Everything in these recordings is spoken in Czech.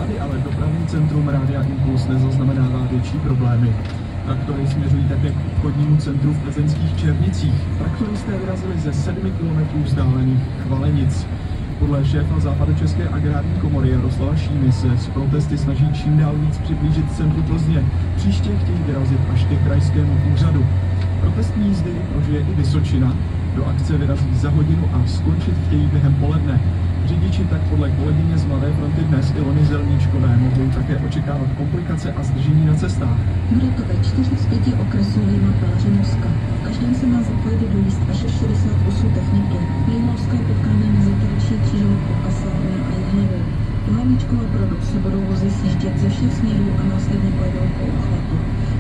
Tady ale dopravní centrum Rádia Impuls nezaznamenává větší problémy. Traktory směřují také k obchodnímu centru v plzeňských Černicích. Traktoristé vyrazili ze 7 kilometrů vzdálených Chvalenic. Podle šéfa Západočeské agrární komory Jaroslava Šímy se s protesty snaží čím dál víc přiblížit centru Plzně. Příště chtějí vyrazit až ke krajskému úřadu. Protestní jízdy prožije i Vysočina. Do akce vyrazí za hodinu a skončit chtějí během poledne. Řidiči tak podle kolegyně z Mladé fronty dnes Ilony Zelníčkové mohou také očekávat komplikace a zdržení na cestách. Bude to ve 4 z 5 okresů vyjma Pelhřimovska. V každém se má zapojit do jízd až 60 kusů techniky. Nejmořské potkáme mezi Terčí, Křižovkou, Kasárny a Jihlavou. Hlavničkové produkty se budou vozy sjíždět ze všech směrů a následně pojedou po obchvatu.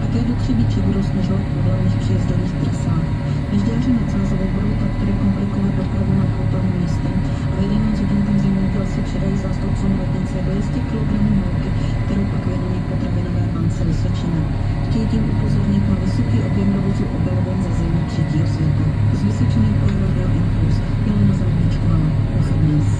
Také do Třebíče budou směřovat po hlavních příjezdových trasách. Ježděři nad Sázovou budou traktory komplikovat dopravu nad kulturním městem a v 11 hodin tam zeměděl si předají zástupcům radnice 200 kg mouky, kterou pak věnují potravinové bance Vysočina. Chtějí tím upozornit na vysoký objem dovozu obilovin ze zemí třetího světa. Z Vysočiny pro Radio Impuls Ilona Zelníčková, Dnes.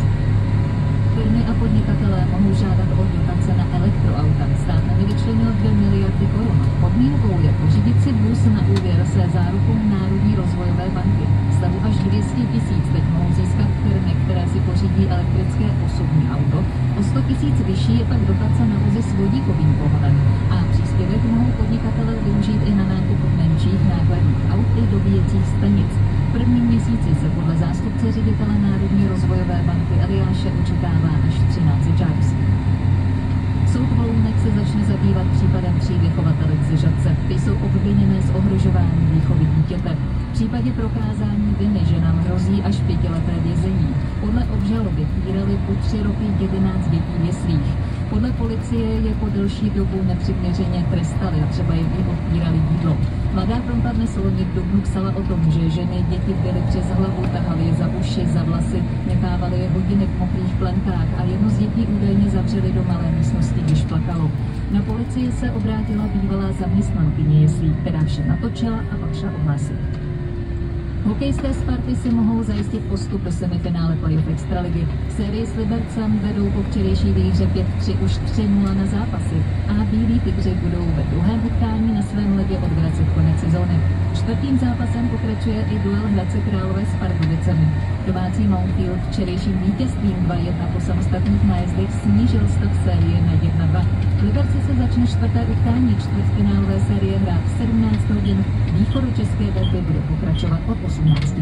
Firmy a podnikatelé mohou žádat o dotace na elektroauta. Stát nevyčlenil 2 miliardy korun. Podmínkou je pořídit si vůz na úvěr se zárukou Národní rozvojové banky. Stavu až 200 000 teď mohou získat firmy, které si pořídí elektrické osobní auto. O 100 000 vyšší je pak dotace na vozy s vodíkovým pohonem. A příspěvek mohou podnikatelé využít i na nákup menších nákladních aut i dobíjecích stanic. V prvním měsíci se podle zástupce ředitele Národní rozvojové banky Eliáše očekává až 13 žádost. Soud v Lounech se začne zabývat případem 3 vychovatelek ze Žadce. Ty jsou obviněné z ohrožování výchovy dítěte. V případě prokázání viny ženám hrozí až 5leté vězení. Podle obžaloby týrali po 3 roky 11 dětí v jeslích. Podle policie je po delší dobu nepřiměřeně trestali a třeba jim i odpírali jídlo. Mladá fronta dnes loni v dubnu psala o tom, že ženy děti byly přes hlavu, tahali je za uši, za vlasy, nechávali je hodiny v mokrých plenkách a jednu z dětí údajně zavřeli do malé místnosti, když plakalo. Na policii se obrátila bývalá zaměstnankyně jeslí, která vše natočila a pak šla ohlásit. Hokejisté Sparty si mohou zajistit postup do semifinále playoff extraligy. V sérii s Libercem vedou po včerejší výhře 5-3 už 3-0 na zápasy a bílí tygři budou ve druhém utkání na svém ledě odvracet konec sezóny. Čtvrtým zápasem pokračuje i duel Hradce Králové s Pardubicemi. Domácí Mountfield včerejším vítězstvím 2-1 po samostatných nájezdech snížil stav série na 1-2. V Liberci se začne 4. utkání čtvrtfinálové série hrát v 17 hodin. Východočeské derby bude pokračovat od 18.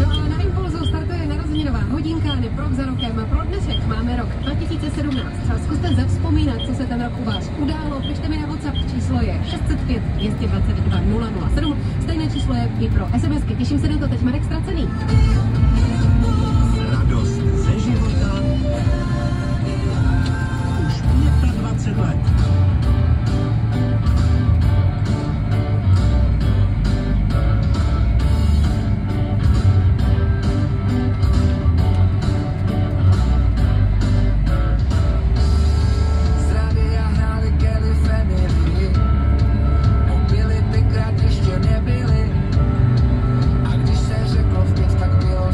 No a na Impulzu startuje narozeninová hodinka, neprok za rokem. Pro dnešek máme rok 2017. Zkuste zavzpomínat, co se ten rok u vás událo. Pište mi na WhatsApp, číslo je 605 222 007. Stejné číslo je i pro SMSky. Těším se na to, teď Marek Ztracený. Radost ze života už 25 let. Ještě nebyli. A když se řeklo v 5, tak bylo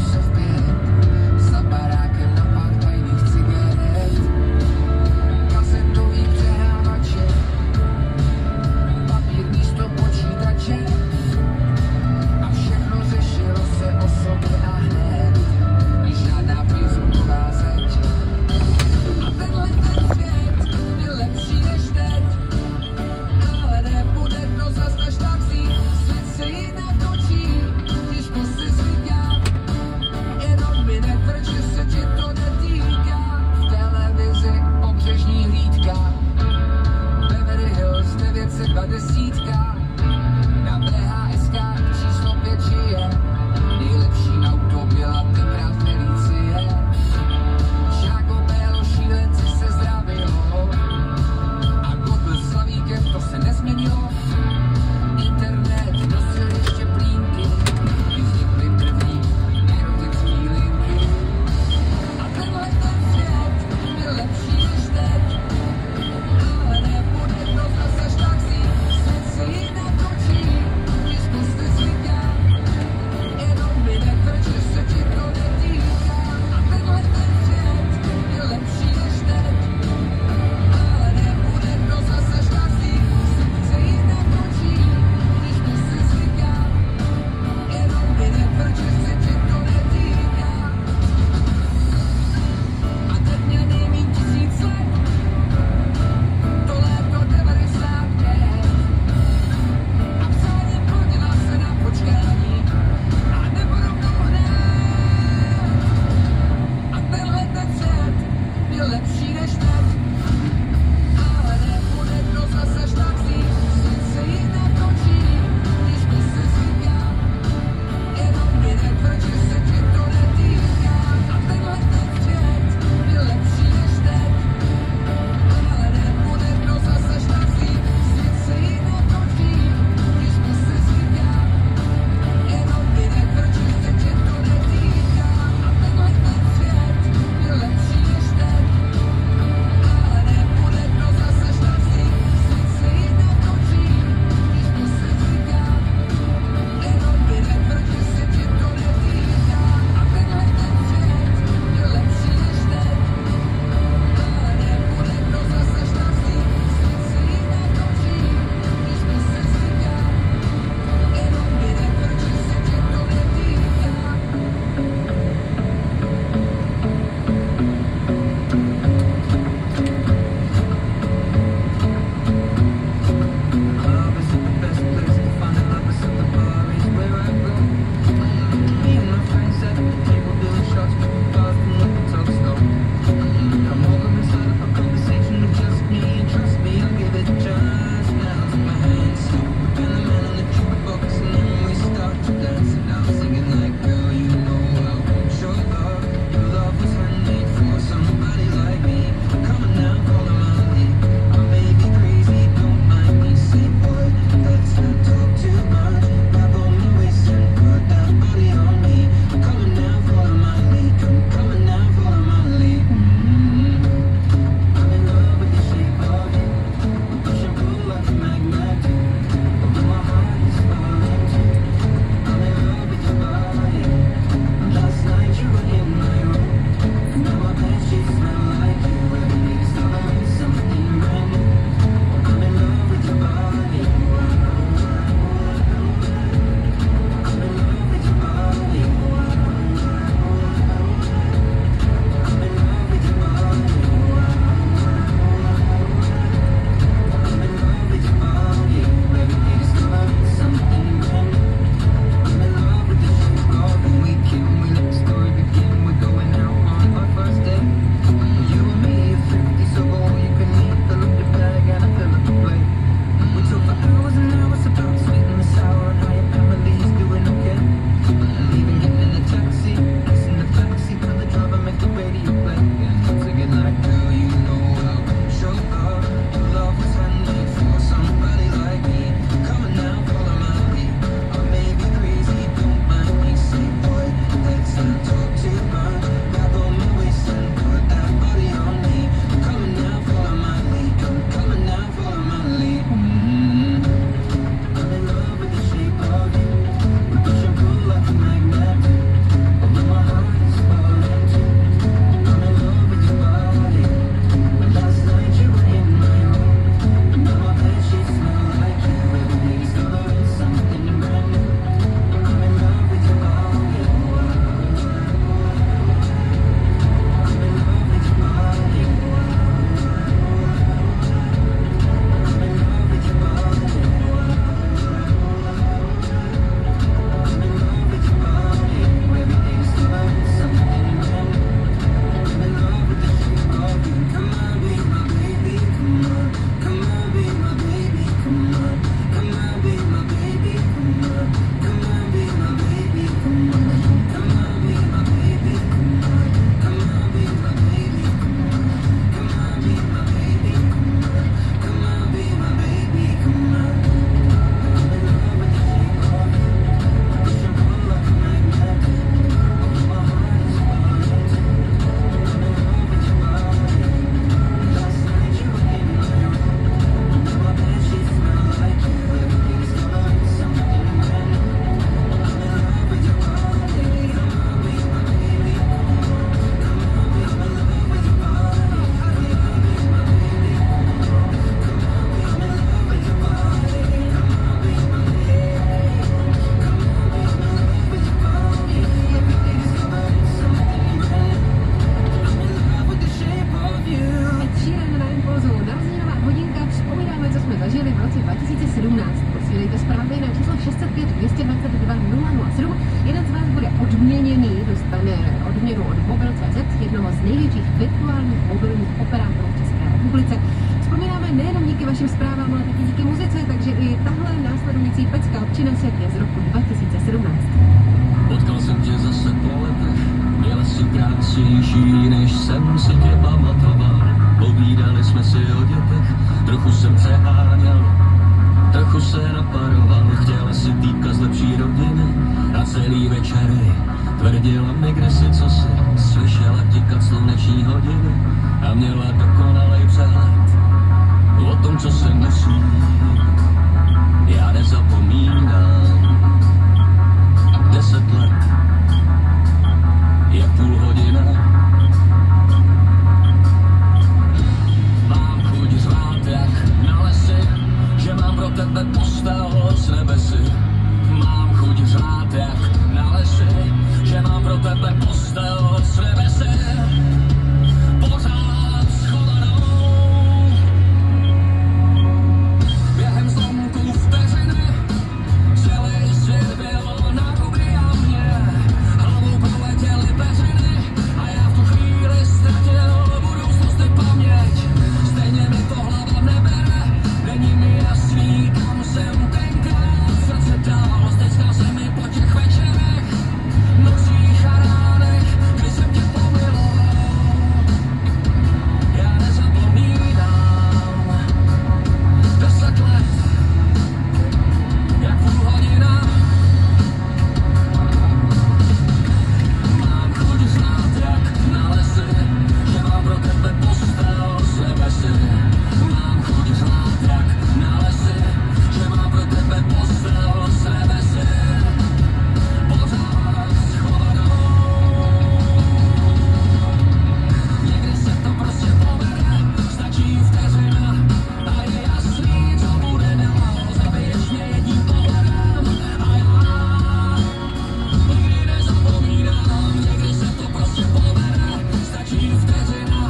Mobile.cz, jednoho z největších virtuálních mobilních operátorů v České republice. Vzpomínáme nejenom díky vašim zprávám, ale taky díky muzice, takže i tahle následující pecka od Činesek je z roku 2017. Potkal jsem tě zase po letech, byla si krásnější, než jsem si tě pamatoval. Povídali jsme si o dětech, trochu jsem přeháněl, trochu se naparoval. Chtěla si týpka z lepší rodiny a celý večery tvrdila mi, kde si co si slyšela tikat sluneční hodiny a měla dokonalej přehled o tom, co se musí. Já nezapomínám 10 let, je půl hodina. Mám chuť řvát jak na lesy, že mám pro tebe postel z nebesy. Mám chuť řvát jak na lesy, že mám pro tebe postel z nebesy. Pořád schovanou během zlomků vteřiny, celý svět byl na ruby a mě hlavou proletěly peřiny a já v tu chvíli ztratil budoucnosti paměť. Stejně mi to hlava nebere, není mi jasný, kam jsem tenkrát srdce dal. Stečkal se mi po těch večerech, nocích a ránech, kdy jsem tě pomiloval. Já nezapomínám 10 let, jak půl hodina. Mám chuť znát jak na lesy, že mám pro tebe postel z nebesy. Mám chuť znát jak na lesy, že mám pro tebe postel z nebesy. Pořád schovanou. Někdy se to prostě povede, stačí vteřina a je jasný, co bude dál. Zabiješ mě jedním pohledem a já nikdy nezapomínám. Někdy se to prostě povede, stačí vteřina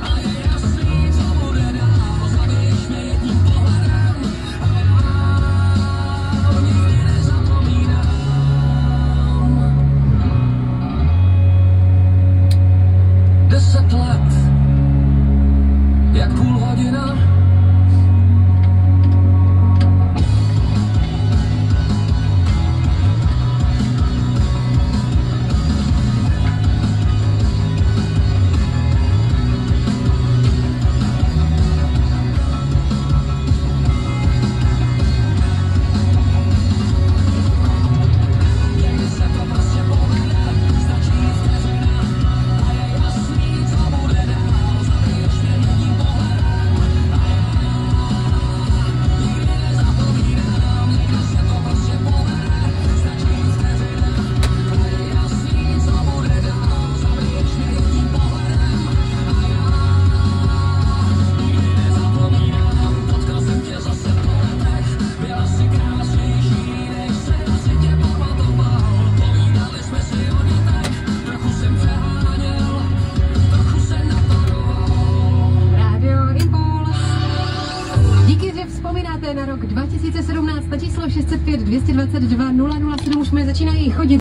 a je jasný, co bude dál. Zabiješ mě jedním pohledem a já nikdy nezapomínám. 10 let, jak půl hodina. Někdy se to prostě povede, stačí vteřina a je jasný, co bude dál. Zabiješ mě jedním pohledem a já nikdy nezapomínám. Někdy se to prostě povede, stačí vteřina a je jasný, co bude dál. Zabiješ mě jedním pohledem a já nikdy nezapomínám. Potkal jsem tě zase po letech, byla si krásnější, než jsem si tě pamatoval. Povídali jsme si o dětech, trochu jsem přeháněl, trochu jsem naparoval. Radio Impuls. Díky, že vzpomínáte na rok 2017 na číslo 605 222 007 už mi začínají chodit